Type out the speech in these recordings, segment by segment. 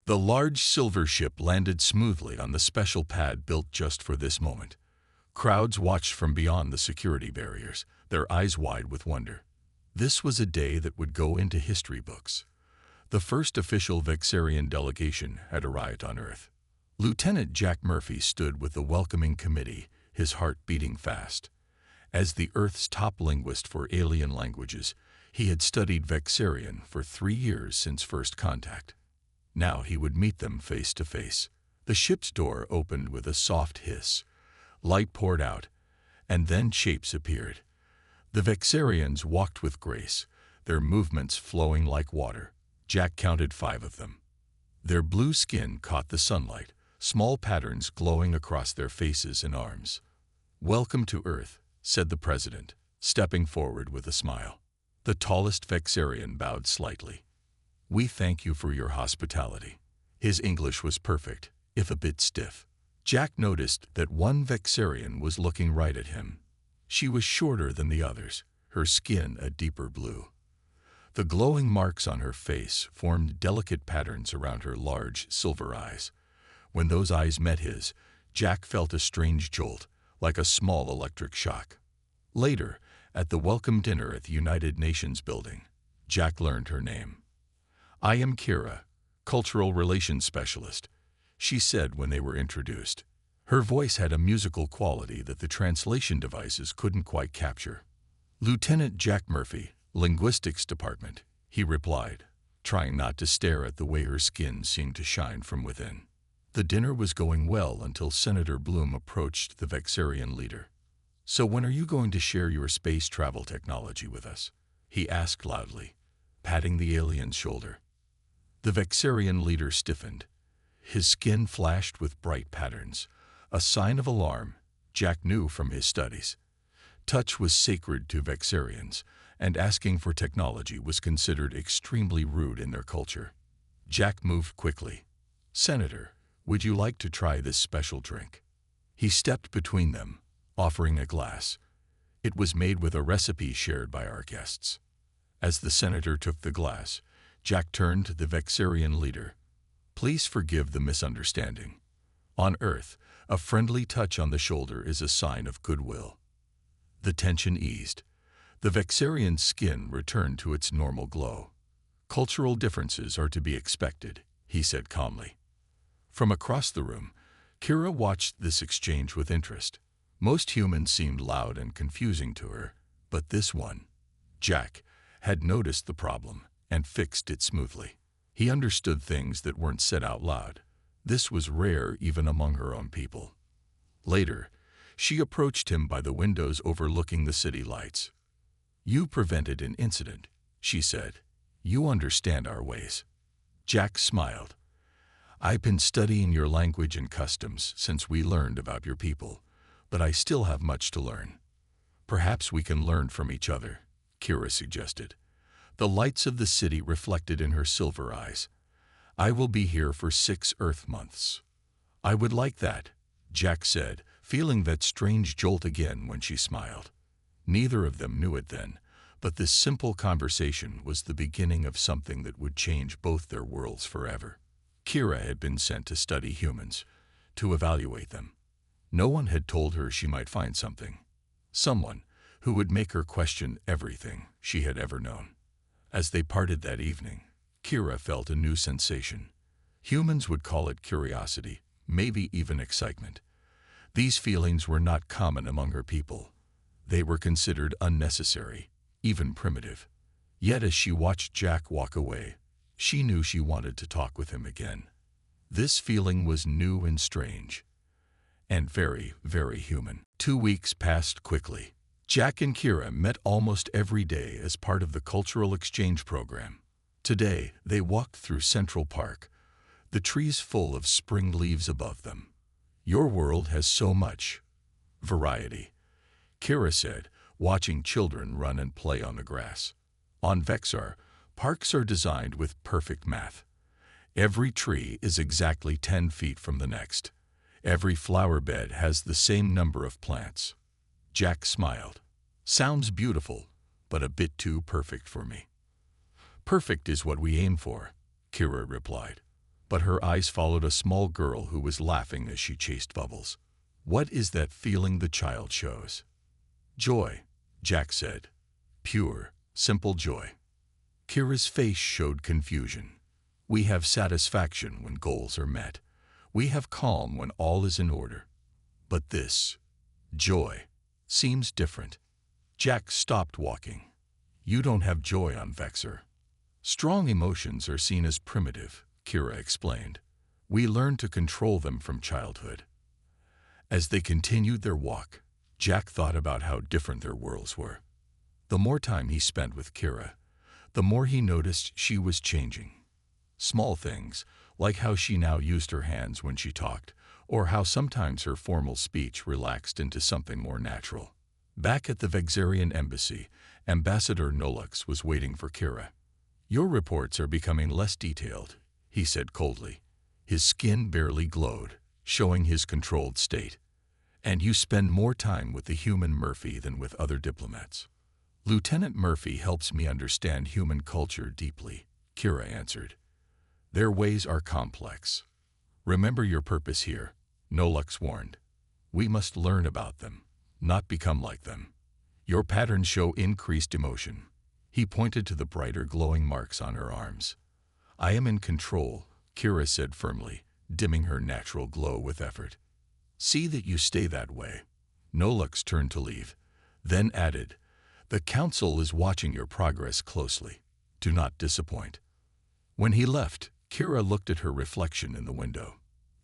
The large silver ship landed smoothly on the special pad built just for this moment. Crowds watched from beyond the security barriers, their eyes wide with wonder. This was a day that would go into history books. The first official Vexarian delegation had arrived on Earth. Lieutenant Jack Murphy stood with the welcoming committee, his heart beating fast. As the Earth's top linguist for alien languages, he had studied Vexarian for 3 years since first contact. Now he would meet them face to face. The ship's door opened with a soft hiss. Light poured out, and then shapes appeared. The Vexarians walked with grace, their movements flowing like water. Jack counted 5 of them. Their blue skin caught the sunlight, small patterns glowing across their faces and arms. "Welcome to Earth," said the president, stepping forward with a smile. The tallest Vexarian bowed slightly. "We thank you for your hospitality." His English was perfect, if a bit stiff. Jack noticed that one Vexarian was looking right at him. She was shorter than the others, her skin a deeper blue. The glowing marks on her face formed delicate patterns around her large silver eyes. When those eyes met his, Jack felt a strange jolt, like a small electric shock. Later, at the welcome dinner at the United Nations building, Jack learned her name. "I am Kira, Cultural Relations Specialist," she said when they were introduced. Her voice had a musical quality that the translation devices couldn't quite capture. "Lieutenant Jack Murphy, Linguistics Department," he replied, trying not to stare at the way her skin seemed to shine from within. The dinner was going well until Senator Bloom approached the Vexarian leader. "So when are you going to share your space travel technology with us?" he asked loudly, patting the alien's shoulder. The Vexarian leader stiffened. His skin flashed with bright patterns, a sign of alarm Jack knew from his studies. Touch was sacred to Vexarians, and asking for technology was considered extremely rude in their culture. Jack moved quickly. "Senator, would you like to try this special drink?" He stepped between them, offering a glass. It was made with a recipe shared by our guests. As the senator took the glass, Jack turned to the Vexarian leader. "Please forgive the misunderstanding. On Earth, a friendly touch on the shoulder is a sign of goodwill." The tension eased. The Vexarian's skin returned to its normal glow. "Cultural differences are to be expected," he said calmly. From across the room, Kira watched this exchange with interest. Most humans seemed loud and confusing to her, but this one, Jack, had noticed the problem and fixed it smoothly. He understood things that weren't said out loud. This was rare even among her own people. Later, she approached him by the windows overlooking the city lights. "You prevented an incident," she said. "You understand our ways." Jack smiled. "I've been studying your language and customs since we learned about your people, but I still have much to learn." "Perhaps we can learn from each other," Kira suggested. The lights of the city reflected in her silver eyes. "I will be here for 6 Earth months." "I would like that," Jack said, feeling that strange jolt again when she smiled. Neither of them knew it then, but this simple conversation was the beginning of something that would change both their worlds forever. Kira had been sent to study humans, to evaluate them. No one had told her she might find something. Someone who would make her question everything she had ever known. As they parted that evening, Kira felt a new sensation. Humans would call it curiosity, maybe even excitement. These feelings were not common among her people. They were considered unnecessary, even primitive. Yet as she watched Jack walk away, she knew she wanted to talk with him again. This feeling was new and strange, and very, very human. 2 weeks passed quickly. Jack and Kira met almost every day as part of the cultural exchange program. Today, they walked through Central Park, the trees full of spring leaves above them. "Your world has so much variety," Kira said, watching children run and play on the grass. "On Vexar, parks are designed with perfect math. Every tree is exactly 10 feet from the next. Every flower bed has the same number of plants." Jack smiled. "Sounds beautiful, but a bit too perfect for me." "Perfect is what we aim for," Kira replied. but her eyes followed a small girl who was laughing as she chased bubbles. "What is that feeling the child shows?" "Joy," Jack said. "Pure, simple joy." Kira's face showed confusion. "We have satisfaction when goals are met. We have calm when all is in order. But this, joy, seems different." Jack stopped walking. "You don't have joy on Vexor." "Strong emotions are seen as primitive," Kira explained. "We learn to control them from childhood." As they continued their walk, Jack thought about how different their worlds were. The more time he spent with Kira, the more he noticed she was changing. Small things, like how she now used her hands when she talked, or how sometimes her formal speech relaxed into something more natural. Back at the Vexarian embassy, Ambassador Nolux was waiting for Kira. "Your reports are becoming less detailed," he said coldly. His skin barely glowed, showing his controlled state. "And you spend more time with the human Murphy than with other diplomats." "Lieutenant Murphy helps me understand human culture deeply," Kira answered. "Their ways are complex. Remember your purpose here," Nolux warned. "We must learn about them, not become like them. Your patterns show increased emotion." He pointed to the brighter glowing marks on her arms. "I am in control," Kira said firmly, dimming her natural glow with effort. "See that you stay that way." Nolux turned to leave, then added, "The Council is watching your progress closely. Do not disappoint." When he left, Kira looked at her reflection in the window.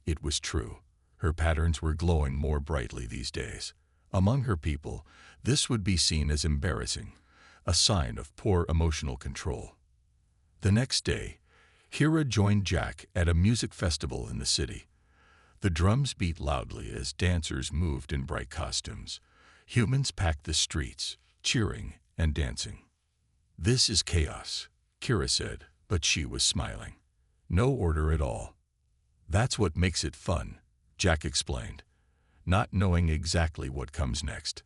It was true. Her patterns were glowing more brightly these days. Among her people, this would be seen as embarrassing, a sign of poor emotional control. The next day, Kira joined Jack at a music festival in the city. The drums beat loudly as dancers moved in bright costumes. Humans packed the streets, cheering and dancing. "This is chaos," Kira said, but she was smiling. "No order at all." "That's what makes it fun," Jack explained, not knowing exactly what comes next.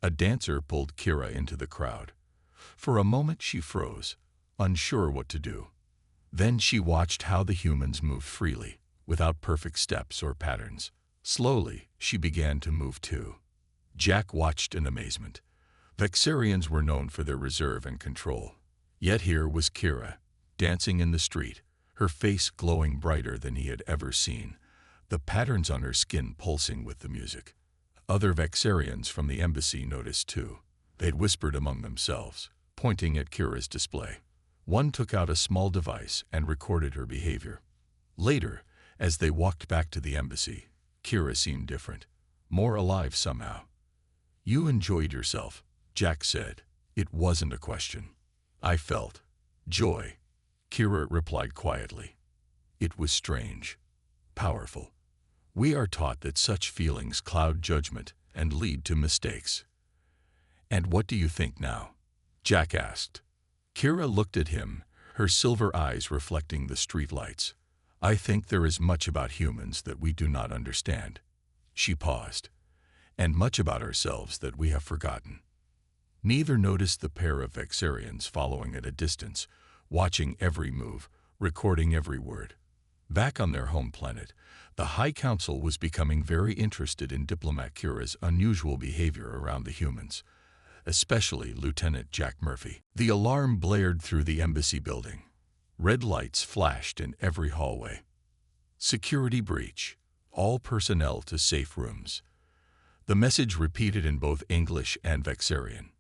A dancer pulled Kira into the crowd. For a moment she froze, unsure what to do. Then she watched how the humans moved freely, without perfect steps or patterns. Slowly, she began to move too. Jack watched in amazement. Vexarians were known for their reserve and control. Yet here was Kira, dancing in the street, her face glowing brighter than he had ever seen, the patterns on her skin pulsing with the music. Other Vexarians from the embassy noticed too. They'd whispered among themselves, pointing at Kira's display. One took out a small device and recorded her behavior. Later, as they walked back to the embassy, Kira seemed different, more alive somehow. "You enjoyed yourself," Jack said. It wasn't a question. "I felt joy," Kira replied quietly. It was strange, powerful. We are taught that such feelings cloud judgment and lead to mistakes. "And what do you think now?" Jack asked. Kira looked at him, her silver eyes reflecting the streetlights. "I think there is much about humans that we do not understand." She paused. "And much about ourselves that we have forgotten." Neither noticed the pair of Vexarians following at a distance, watching every move, recording every word. Back on their home planet, the High Council was becoming very interested in Diplomat Kira's unusual behavior around the humans, especially Lieutenant Jack Murphy. The alarm blared through the embassy building. Red lights flashed in every hallway. "Security breach. All personnel to safe rooms." The message repeated in both English and Vexarian.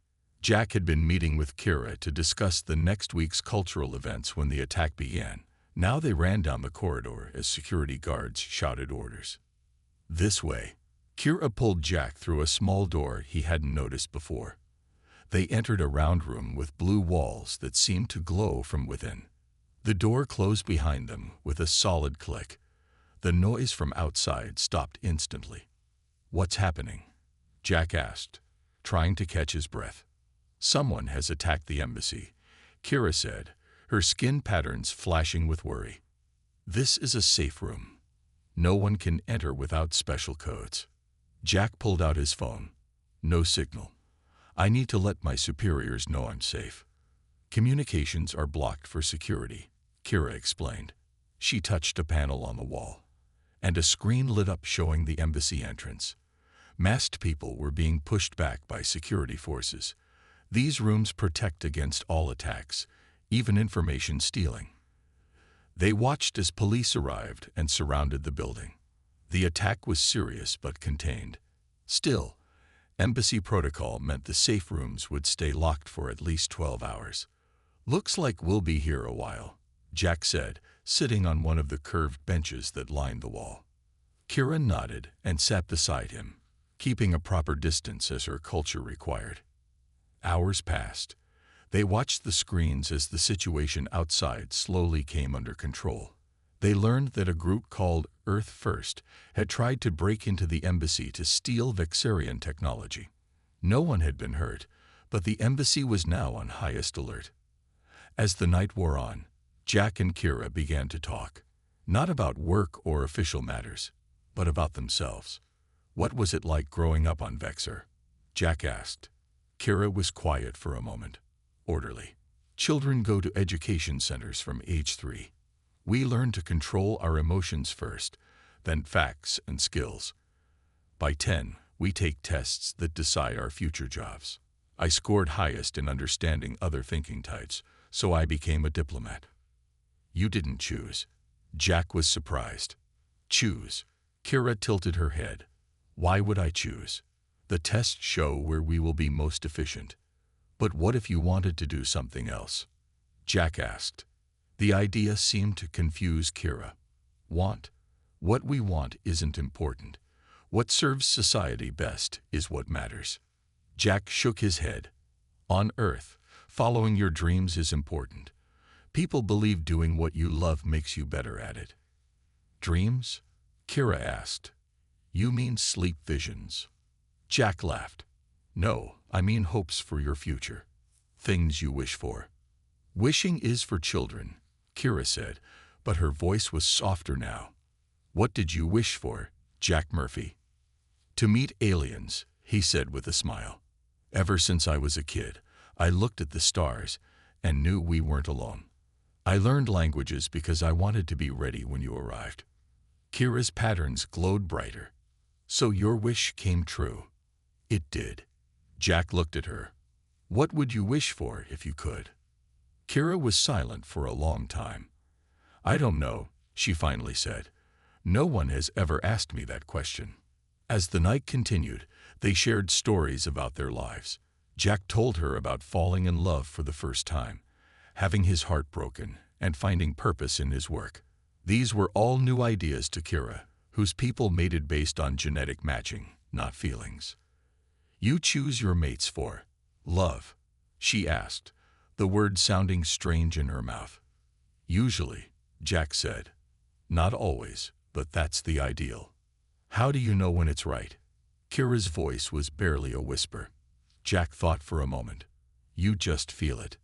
Jack had been meeting with Kira to discuss the next week's cultural events when the attack began. Now they ran down the corridor as security guards shouted orders. "This way." Kira pulled Jack through a small door he hadn't noticed before. They entered a round room with blue walls that seemed to glow from within. The door closed behind them with a solid click. The noise from outside stopped instantly. "What's happening?" Jack asked, trying to catch his breath. "Someone has attacked the embassy," Kira said, her skin patterns flashing with worry. "This is a safe room. No one can enter without special codes." Jack pulled out his phone. "No signal. I need to let my superiors know I'm safe." "Communications are blocked for security," Kira explained. She touched a panel on the wall, and a screen lit up showing the embassy entrance. Masked people were being pushed back by security forces. These rooms protect against all attacks, even information stealing. They watched as police arrived and surrounded the building. The attack was serious but contained. Still, embassy protocol meant the safe rooms would stay locked for at least 12 hours. "Looks like we'll be here a while," Jack said, sitting on one of the curved benches that lined the wall. Kira nodded and sat beside him, keeping a proper distance as her culture required. Hours passed. They watched the screens as the situation outside slowly came under control. They learned that a group called Earth First had tried to break into the embassy to steal Vexarian technology. No one had been hurt, but the embassy was now on highest alert. As the night wore on, Jack and Kira began to talk, not about work or official matters, but about themselves. "What was it like growing up on Vexar?" Jack asked. Kira was quiet for a moment. "Orderly. Children go to education centers from age 3. We learn to control our emotions first, then facts and skills. By 10, we take tests that decide our future jobs. I scored highest in understanding other thinking types, so I became a diplomat." "You didn't choose." Jack was surprised. "Choose." Kira tilted her head. "Why would I choose? The tests show where we will be most efficient." "But what if you wanted to do something else?" Jack asked. The idea seemed to confuse Kira. "Want? What we want isn't important. What serves society best is what matters." Jack shook his head. "On Earth, following your dreams is important. People believe doing what you love makes you better at it." "Dreams?" Kira asked. "You mean sleep visions?" Jack laughed. "No, I mean hopes for your future. Things you wish for." "Wishing is for children," Kira said, but her voice was softer now. "What did you wish for, Jack Murphy?" "To meet aliens," he said with a smile. "Ever since I was a kid, I looked at the stars and knew we weren't alone. I learned languages because I wanted to be ready when you arrived." Kira's patterns glowed brighter. "So your wish came true." "It did." Jack looked at her. "What would you wish for if you could?" Kira was silent for a long time. "I don't know," she finally said. "No one has ever asked me that question." As the night continued, they shared stories about their lives. Jack told her about falling in love for the first time, having his heart broken, and finding purpose in his work. These were all new ideas to Kira, whose people mated based on genetic matching, not feelings. "You choose your mates for love?" she asked, the word sounding strange in her mouth. "Usually," Jack said. "Not always, but that's the ideal." "How do you know when it's right?" Kira's voice was barely a whisper. Jack thought for a moment. "You just feel it."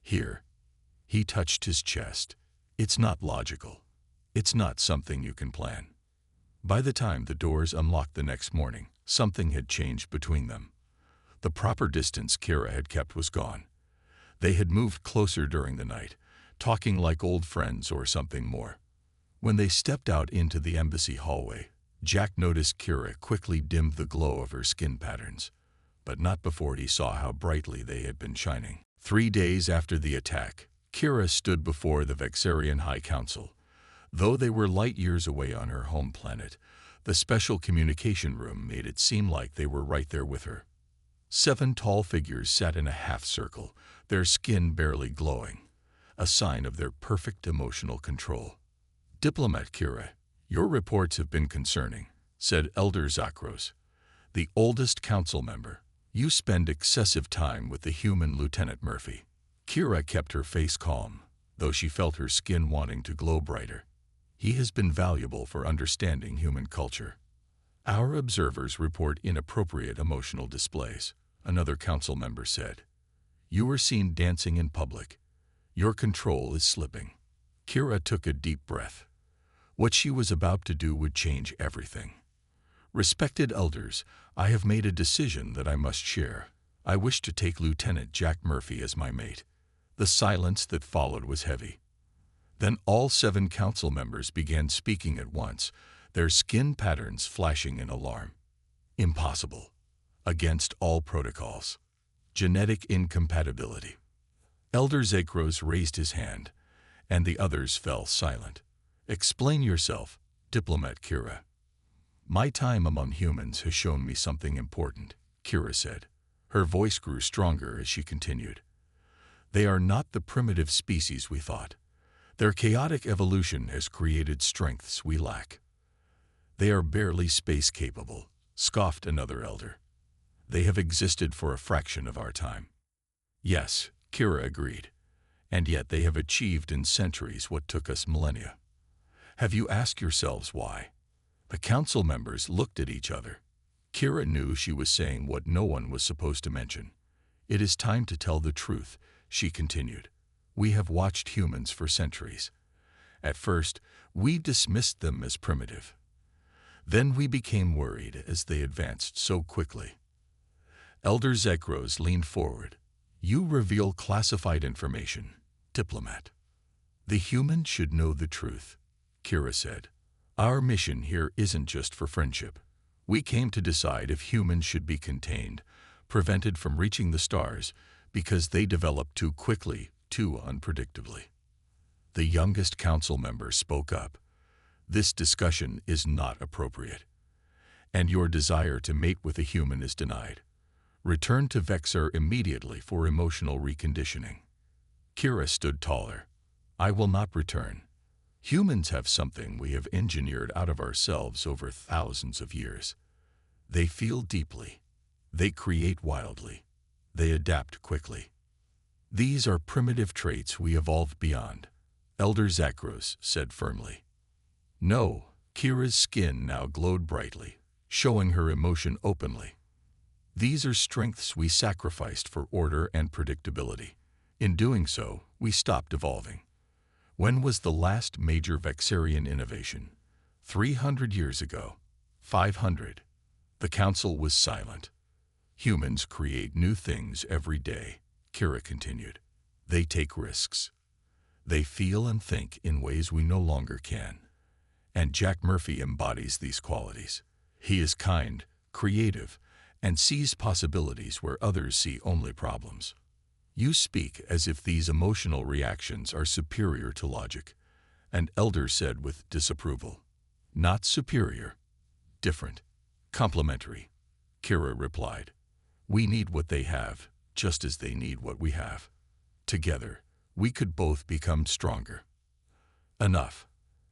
"Here." He touched his chest. "It's not logical. It's not something you can plan." By the time the doors unlocked the next morning, something had changed between them. The proper distance Kira had kept was gone. They had moved closer during the night, talking like old friends or something more. When they stepped out into the embassy hallway, Jack noticed Kira quickly dimmed the glow of her skin patterns, but not before he saw how brightly they had been shining. 3 days after the attack, Kira stood before the Vexarian High Council. Though they were light years away on her home planet, the special communication room made it seem like they were right there with her. 7 tall figures sat in a half-circle, their skin barely glowing, a sign of their perfect emotional control. "Diplomat Kira, your reports have been concerning," said Elder Zakros, the oldest council member. "You spend excessive time with the human Lieutenant Murphy." Kira kept her face calm, though she felt her skin wanting to glow brighter. "He has been valuable for understanding human culture." "Our observers report inappropriate emotional displays," another council member said. "You were seen dancing in public. Your control is slipping." Kira took a deep breath. What she was about to do would change everything. "Respected elders, I have made a decision that I must share. I wish to take Lieutenant Jack Murphy as my mate." The silence that followed was heavy. Then all 7 council members began speaking at once, their skin patterns flashing in alarm. Impossible. Against all protocols. Genetic incompatibility. Elder Zekros raised his hand, and the others fell silent. Explain yourself, Diplomat Kira. My time among humans has shown me something important, Kira said. Her voice grew stronger as she continued. They are not the primitive species we thought. Their chaotic evolution has created strengths we lack. They are barely space-capable, scoffed another elder. They have existed for a fraction of our time. Yes, Kira agreed. And yet they have achieved in centuries what took us millennia. Have you asked yourselves why? The council members looked at each other. Kira knew she was saying what no one was supposed to mention. It is time to tell the truth, she continued. We have watched humans for centuries. At first, we dismissed them as primitive. Then we became worried as they advanced so quickly. Elder Zekros leaned forward. You reveal classified information, Diplomat. The human should know the truth, Kira said. Our mission here isn't just for friendship. We came to decide if humans should be contained, prevented from reaching the stars, because they develop too quickly, too unpredictably. The youngest council member spoke up. This discussion is not appropriate. And your desire to mate with a human is denied. Return to Vexer immediately for emotional reconditioning. Kira stood taller. I will not return. Humans have something we have engineered out of ourselves over thousands of years. They feel deeply. They create wildly. They adapt quickly. These are primitive traits we evolved beyond, Elder Zakros said firmly. No, Kira's skin now glowed brightly, showing her emotion openly. These are strengths we sacrificed for order and predictability. In doing so, we stopped evolving. When was the last major Vexarian innovation? 300 years ago. 500. The council was silent. Humans create new things every day, Kira continued. They take risks. They feel and think in ways we no longer can. And Jack Murphy embodies these qualities. He is kind, creative, and sees possibilities where others see only problems. You speak as if these emotional reactions are superior to logic, an elder said with disapproval. Not superior. Different. Complementary. Kira replied. We need what they have, just as they need what we have. Together, we could both become stronger. Enough.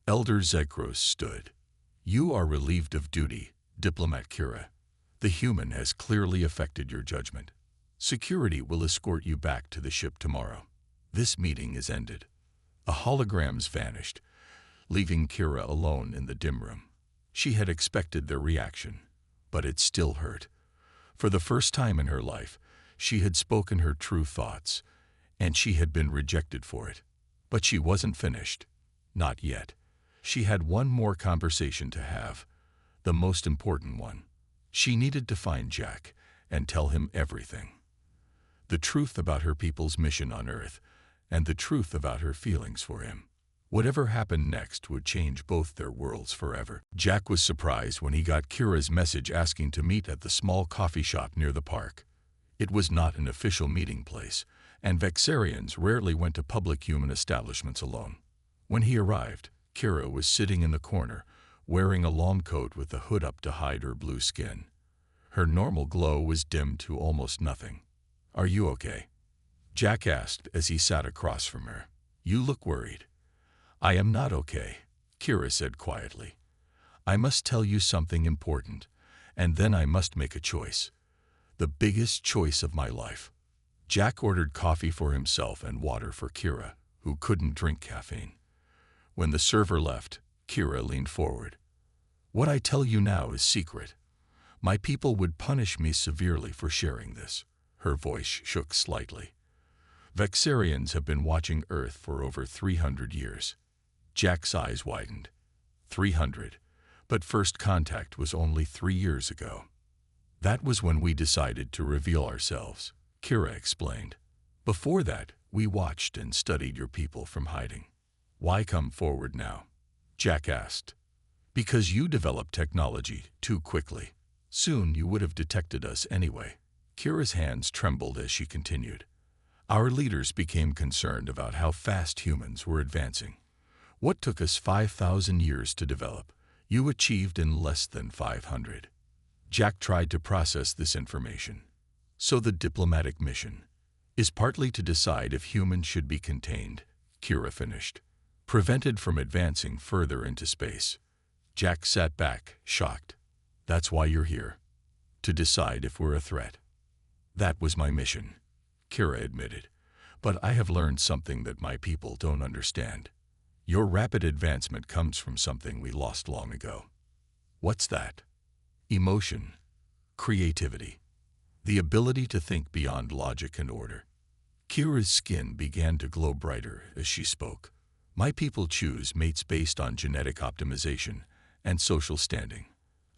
Elder Zekros stood. You are relieved of duty, Diplomat Kira. The human has clearly affected your judgment. Security will escort you back to the ship tomorrow. This meeting is ended. The holograms vanished, leaving Kira alone in the dim room. She had expected their reaction, but it still hurt. For the first time in her life, she had spoken her true thoughts, and she had been rejected for it. But she wasn't finished. Not yet. She had one more conversation to have, the most important one. She needed to find Jack and tell him everything. The truth about her people's mission on Earth, and the truth about her feelings for him. Whatever happened next would change both their worlds forever. Jack was surprised when he got Kira's message asking to meet at the small coffee shop near the park. It was not an official meeting place, and Vexarians rarely went to public human establishments alone. When he arrived, Kira was sitting in the corner, wearing a long coat with the hood up to hide her blue skin. Her normal glow was dimmed to almost nothing. Are you okay? Jack asked as he sat across from her. You look worried. I am not okay, Kira said quietly. I must tell you something important, and then I must make a choice. The biggest choice of my life. Jack ordered coffee for himself and water for Kira, who couldn't drink caffeine. When the server left, Kira leaned forward. What I tell you now is secret. My people would punish me severely for sharing this. Her voice shook slightly. Vexarians have been watching Earth for over 300 years. Jack's eyes widened. 300. But first contact was only 3 years ago. That was when we decided to reveal ourselves, Kira explained. Before that, we watched and studied your people from hiding. Why come forward now? Jack asked. Because you developed technology too quickly. Soon you would have detected us anyway. Kira's hands trembled as she continued. Our leaders became concerned about how fast humans were advancing. What took us 5,000 years to develop, you achieved in less than 500. Jack tried to process this information. So the diplomatic mission is partly to decide if humans should be contained, Kira finished, prevented from advancing further into space. Jack sat back, shocked. That's why you're here. To decide if we're a threat. That was my mission, Kira admitted. But I have learned something that my people don't understand. Your rapid advancement comes from something we lost long ago. What's that? Emotion, creativity, the ability to think beyond logic and order. Kira's skin began to glow brighter as she spoke. My people choose mates based on genetic optimization and social standing.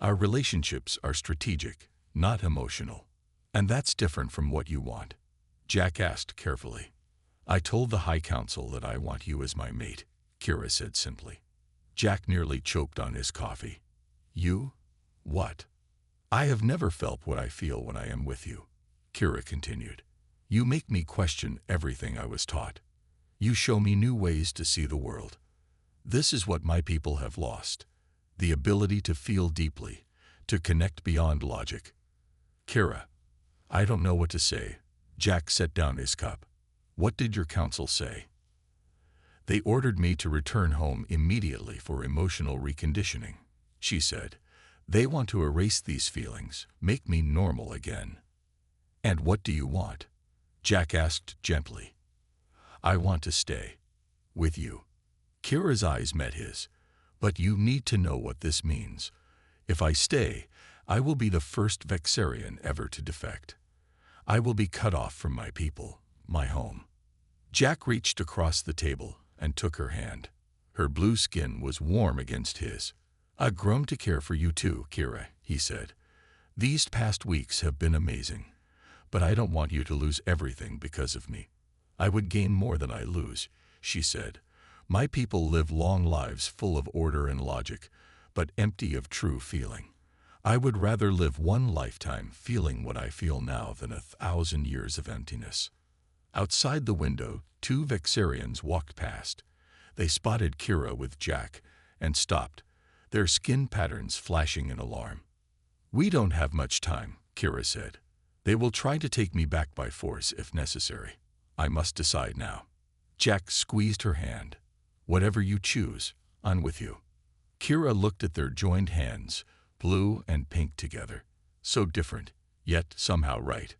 Our relationships are strategic, not emotional. And that's different from what you want. Jack asked carefully. I told the High Council that I want you as my mate, Kira said simply. Jack nearly choked on his coffee. You? What? I have never felt what I feel when I am with you, Kira continued. You make me question everything I was taught. You show me new ways to see the world. This is what my people have lost. The ability to feel deeply, to connect beyond logic. Kira, I don't know what to say. Jack set down his cup. What did your council say? They ordered me to return home immediately for emotional reconditioning, she said. They want to erase these feelings, make me normal again. And what do you want? Jack asked gently. I want to stay. With you. Kira's eyes met his. But you need to know what this means. If I stay, I will be the first Vexarian ever to defect. I will be cut off from my people, my home. Jack reached across the table and took her hand. Her blue skin was warm against his. I've grown to care for you too, Kira, he said. These past weeks have been amazing. But I don't want you to lose everything because of me. I would gain more than I lose, she said. My people live long lives full of order and logic, but empty of true feeling. I would rather live one lifetime feeling what I feel now than 1,000 years of emptiness. Outside the window, 2 Vexarians walked past. They spotted Kira with Jack and stopped, their skin patterns flashing in alarm. We don't have much time, Kira said. They will try to take me back by force if necessary. I must decide now. Jack squeezed her hand. Whatever you choose, I'm with you. Kira looked at their joined hands, blue and pink together. So different, yet somehow right.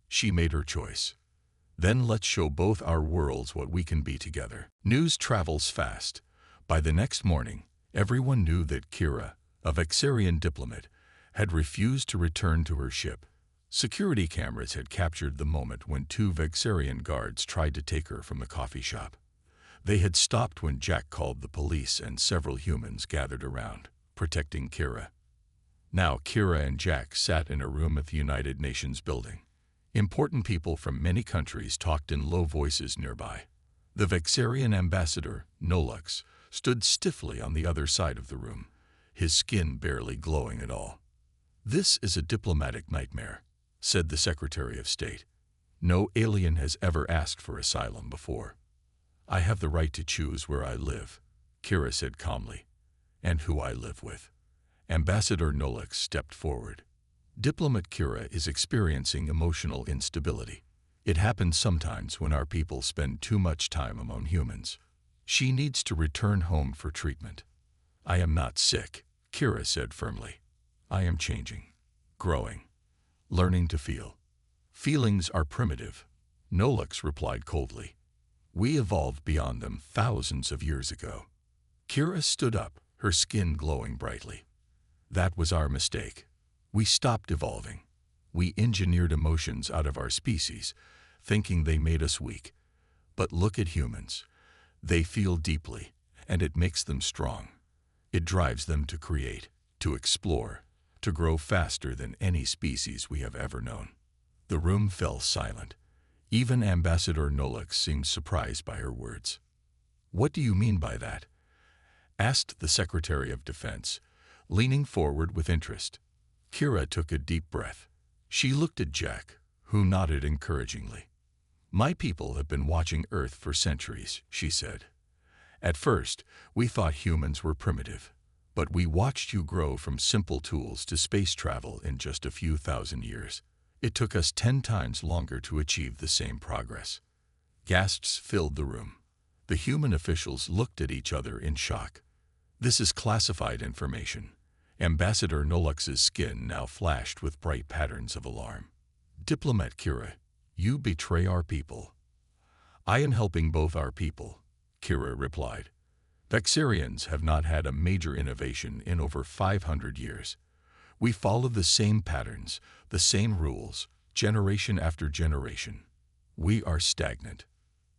She made her choice. Then let's show both our worlds what we can be together. News travels fast. By the next morning, everyone knew that Kira, a Vexarian diplomat, had refused to return to her ship. Security cameras had captured the moment when 2 Vexarian guards tried to take her from the coffee shop. They had stopped when Jack called the police and several humans gathered around, protecting Kira. Now Kira and Jack sat in a room at the United Nations building. Important people from many countries talked in low voices nearby. The Vexarian ambassador, Nolux, stood stiffly on the other side of the room, his skin barely glowing at all. This is a diplomatic nightmare, said the Secretary of State. No alien has ever asked for asylum before. I have the right to choose where I live, Kira said calmly, and who I live with. Ambassador Nolux stepped forward. Diplomat Kira is experiencing emotional instability. It happens sometimes when our people spend too much time among humans. She needs to return home for treatment. I am not sick, Kira said firmly. I am changing, growing, learning to feel. Feelings are primitive, Nolux replied coldly. We evolved beyond them thousands of years ago. Kira stood up, her skin glowing brightly. That was our mistake. We stopped evolving. We engineered emotions out of our species, thinking they made us weak. But look at humans. They feel deeply, and it makes them strong. It drives them to create, to explore, to grow faster than any species we have ever known. The room fell silent. Even Ambassador Nolux seemed surprised by her words. "What do you mean by that?" asked the Secretary of Defense, leaning forward with interest. Kira took a deep breath. She looked at Jack, who nodded encouragingly. "My people have been watching Earth for centuries," she said. "At first, we thought humans were primitive, but we watched you grow from simple tools to space travel in just a few thousand years. It took us 10 times longer to achieve the same progress." Gasps filled the room. The human officials looked at each other in shock. "This is classified information." Ambassador Nolux's skin now flashed with bright patterns of alarm. "Diplomat Kira, you betray our people." "I am helping both our people," Kira replied. "Vexarians have not had a major innovation in over 500 years. We follow the same patterns, the same rules, generation after generation. We are stagnant."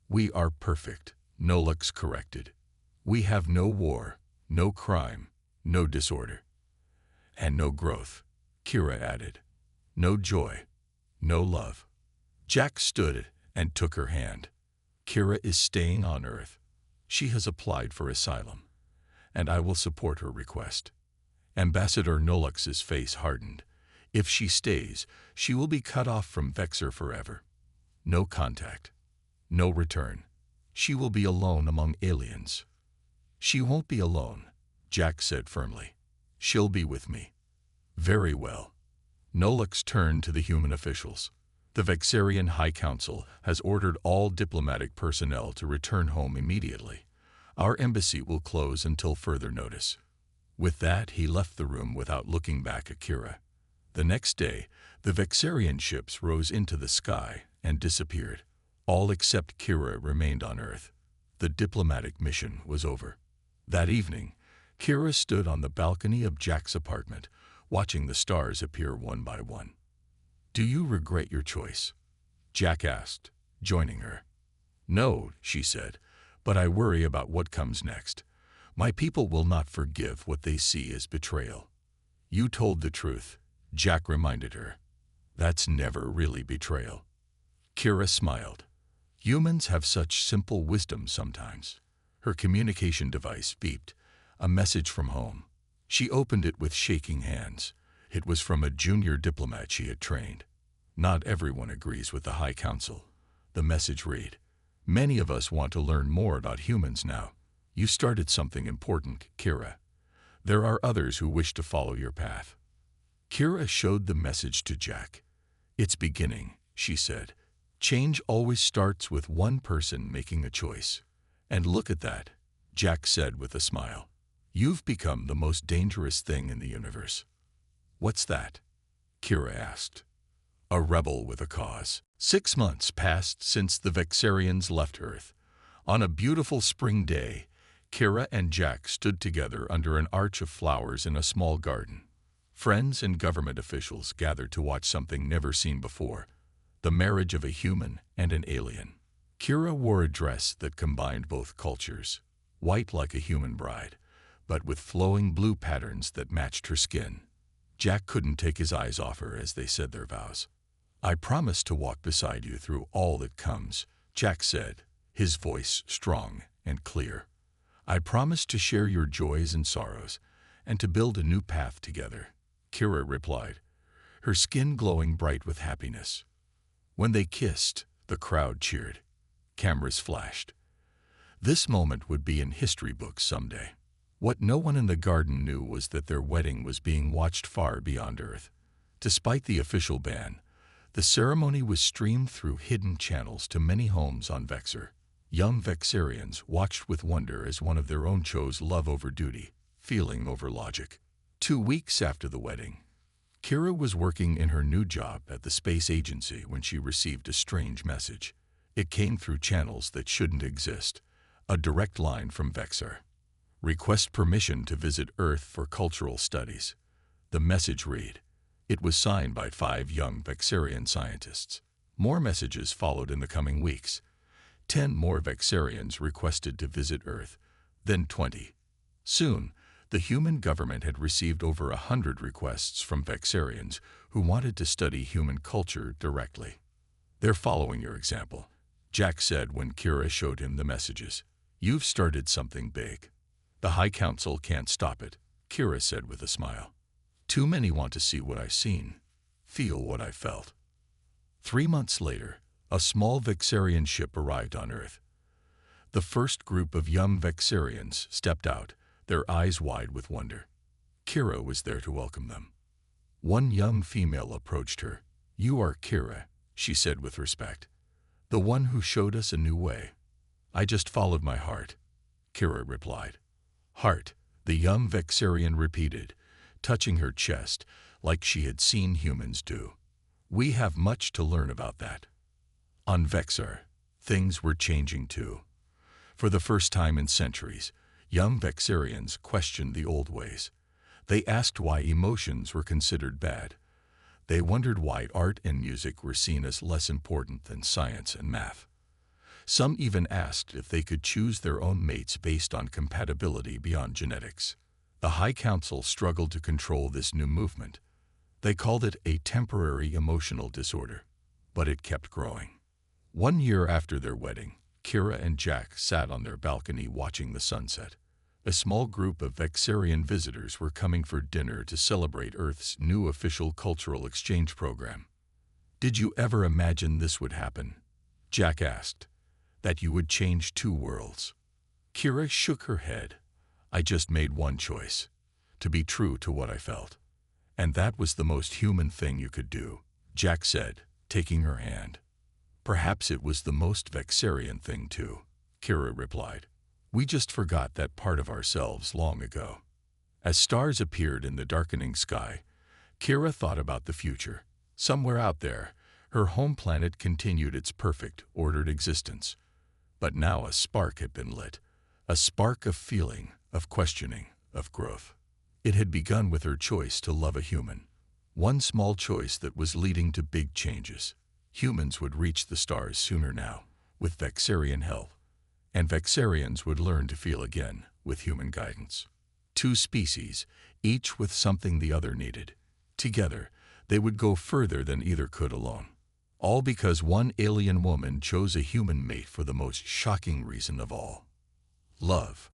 "We are perfect," Nolux corrected. "We have no war, no crime, no disorder." "And no growth," Kira added. "No joy, no love." Jack stood and took her hand. "Kira is staying on Earth. She has applied for asylum, and I will support her request." Ambassador Nolux's face hardened. "If she stays, she will be cut off from Vexar forever. No contact, no return. She will be alone among aliens." "She won't be alone," Jack said firmly. "She'll be with me." "Very well." Nolux turned to the human officials. "The Vexarian High Council has ordered all diplomatic personnel to return home immediately. Our embassy will close until further notice." With that, he left the room without looking back at Kira. The next day, the Vexarian ships rose into the sky and disappeared. All except Kira remained on Earth. The diplomatic mission was over. That evening, Kira stood on the balcony of Jack's apartment, watching the stars appear one by one. "Do you regret your choice?" Jack asked, joining her. "No," she said, "but I worry about what comes next. My people will not forgive what they see as betrayal." "You told the truth," Jack reminded her. "That's never really betrayal." Kira smiled. "Humans have such simple wisdom sometimes." Her communication device beeped. A message from home. She opened it with shaking hands. It was from a junior diplomat she had trained. "Not everyone agrees with the High Council." The message read, "Many of us want to learn more about humans now. You started something important, Kira. There are others who wish to follow your path." Kira showed the message to Jack. "It's beginning," she said. "Change always starts with one person making a choice." "And look at that," Jack said with a smile. "You've become the most dangerous thing in the universe." "What's that?" Kira asked. "A rebel with a cause." 6 months passed since the Vexarians left Earth. On a beautiful spring day, Kira and Jack stood together under an arch of flowers in a small garden. Friends and government officials gathered to watch something never seen before, the marriage of a human and an alien. Kira wore a dress that combined both cultures, white like a human bride, but with flowing blue patterns that matched her skin. Jack couldn't take his eyes off her as they said their vows. "I promise to walk beside you through all that comes," Jack said, his voice strong and clear. "I promise to share your joys and sorrows, and to build a new path together," Kira replied, her skin glowing bright with happiness. When they kissed, the crowd cheered. Cameras flashed. This moment would be in history books someday. What no one in the garden knew was that their wedding was being watched far beyond Earth. Despite the official ban, the ceremony was streamed through hidden channels to many homes on Vexar. Young Vexarians watched with wonder as one of their own chose love over duty, feeling over logic. 2 weeks after the wedding, Kira was working in her new job at the space agency when she received a strange message. It came through channels that shouldn't exist. A direct line from Vexar. "Request permission to visit Earth for cultural studies." The message read. It was signed by 5 young Vexarian scientists. More messages followed in the coming weeks. 10 more Vexarians requested to visit Earth, then 20. Soon, the human government had received over 100 requests from Vexarians who wanted to study human culture directly. "They're following your example," Jack said when Kira showed him the messages. You've started something big. The High Council can't stop it, Kira said with a smile. Too many want to see what I've seen, feel what I felt. 3 months later, a small Vexarian ship arrived on Earth. The first group of young Vexarians stepped out, their eyes wide with wonder. Kira was there to welcome them. One young female approached her. "You are Kira," she said with respect. "The one who showed us a new way." "I just followed my heart," Kira replied. "Heart," the young Vexarian repeated, touching her chest like she had seen humans do. "We have much to learn about that." On Vexar, things were changing too. For the first time in centuries, young Vexarians questioned the old ways. They asked why emotions were considered bad. They wondered why art and music were seen as less important than science and math. Some even asked if they could choose their own mates based on compatibility beyond genetics. The High Council struggled to control this new movement. They called it a temporary emotional disorder, but it kept growing. 1 year after their wedding, Kira and Jack sat on their balcony watching the sunset. A small group of Vexarian visitors were coming for dinner to celebrate Earth's new official cultural exchange program. "Did you ever imagine this would happen?" Jack asked. "That you would change two worlds?" Kira shook her head. "I just made one choice, to be true to what I felt. And that was the most human thing you could do," Jack said, taking her hand. "Perhaps it was the most Vexarian thing too," Kira replied. "We just forgot that part of ourselves long ago." As stars appeared in the darkening sky, Kira thought about the future. Somewhere out there, her home planet continued its perfect, ordered existence. But now a spark had been lit, a spark of feeling, of questioning, of growth. It had begun with her choice to love a human. One small choice that was leading to big changes. Humans would reach the stars sooner now, with Vexarian help. And Vexarians would learn to feel again, with human guidance. Two species, each with something the other needed. Together, they would go further than either could alone. All because one alien woman chose a human mate for the most shocking reason of all: love.